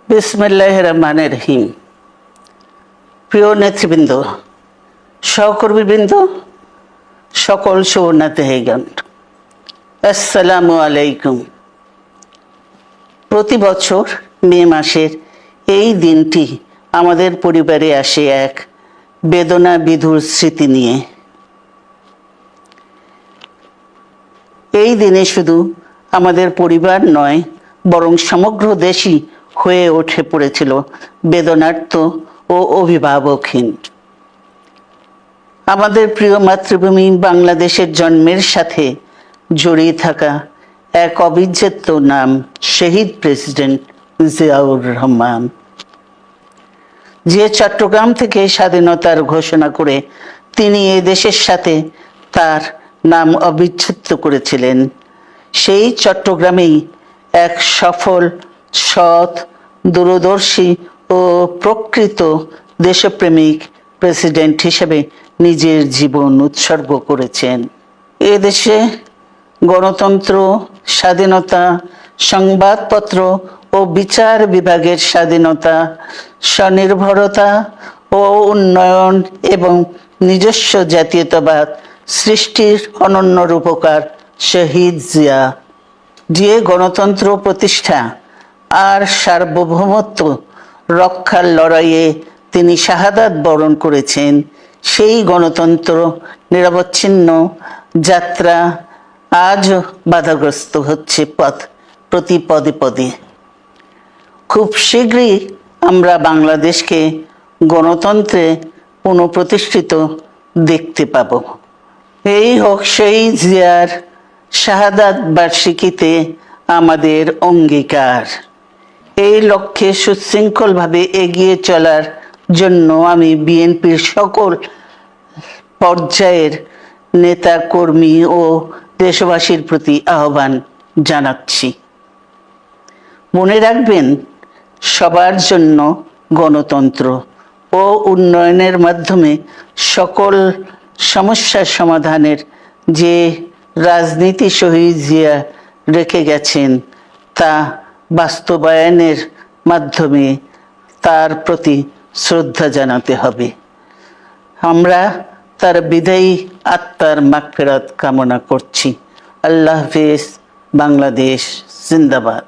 বিসমিল্লাহির রহমানির রহিম। প্রিয় নেতৃবৃন্দ, সহকর্মীবৃন্দ, সকল সুবর্ণাতিথিগণ, আসসালামু আলাইকুম। প্রতি বছর মে মাসের এই দিনটি আমাদের পরিবারে আসে এক বেদনা বিধুর স্মৃতি নিয়ে। এই দিনে শুধু আমাদের পরিবার নয়, বরং সমগ্র দেশই হয়ে উঠে পড়েছিল বেদনার্ত ও অভিভাবকহীন। আমাদের প্রিয় মাতৃভূমি বাংলাদেশের জন্মের সাথে জড়িয়ে থাকা এক অবিচ্ছেদ্য নাম শহীদ প্রেসিডেন্ট জিয়াউর রহমান, যে চট্টগ্রাম থেকে স্বাধীনতার ঘোষণা করে তিনি এ দেশের সাথে তার নাম অবিচ্ছেদ্য করেছিলেন। সেই চট্টগ্রামেই এক সফল, সৎ, দূরদর্শী ও প্রকৃত দেশপ্রেমিক প্রেসিডেন্ট হিসেবে নিজের জীবন উৎসর্গ করেছেন। এ দেশে গণতন্ত্র, স্বাধীনতা, সংবাদপত্র ও বিচার বিভাগের স্বাধীনতা, স্বনির্ভরতা ও উন্নয়ন এবং নিজস্ব জাতীয়তাবাদ সৃষ্টির অনন্য রূপকার শহীদ জিয়া, যে গণতন্ত্র প্রতিষ্ঠা আর সার্বভৌমত্ব রক্ষার লড়াইয়ে তিনি শাহাদাত বরণ করেছেন, সেই গণতন্ত্র নিরবচ্ছিন্ন যাত্রা আজও বাধাগ্রস্ত হচ্ছে প্রতি পদে পদে। খুব শীঘ্রই আমরা বাংলাদেশকে গণতন্ত্রে পুনঃপ্রতিষ্ঠিত দেখতে পাব। এই হোক শহীদ জিয়ার শাহাদাত বার্ষিকীতে আমাদের অঙ্গীকার। এই লক্ষ্যে সুশৃঙ্খলভাবে এগিয়ে চলার জন্য আমি বিএনপির সকল পর্যায়ের নেতা কর্মী ও দেশবাসীর প্রতি আহ্বান জানাচ্ছি। মনে রাখবেন, সবার জন্য গণতন্ত্র ও উন্নয়নের মাধ্যমে সকল সমস্যার সমাধানের যে রাজনীতি শহীদ জিয়া রেখে গেছেন, তা বাস্তবায়নের মাধ্যমে তার প্রতি শ্রদ্ধা জানাতে হবে। আমরা তার বিদায়ী আত্মার মাগফিরাত কামনা করছি। আল্লাহ হাফেজ। বাংলাদেশ জিন্দাবাদ।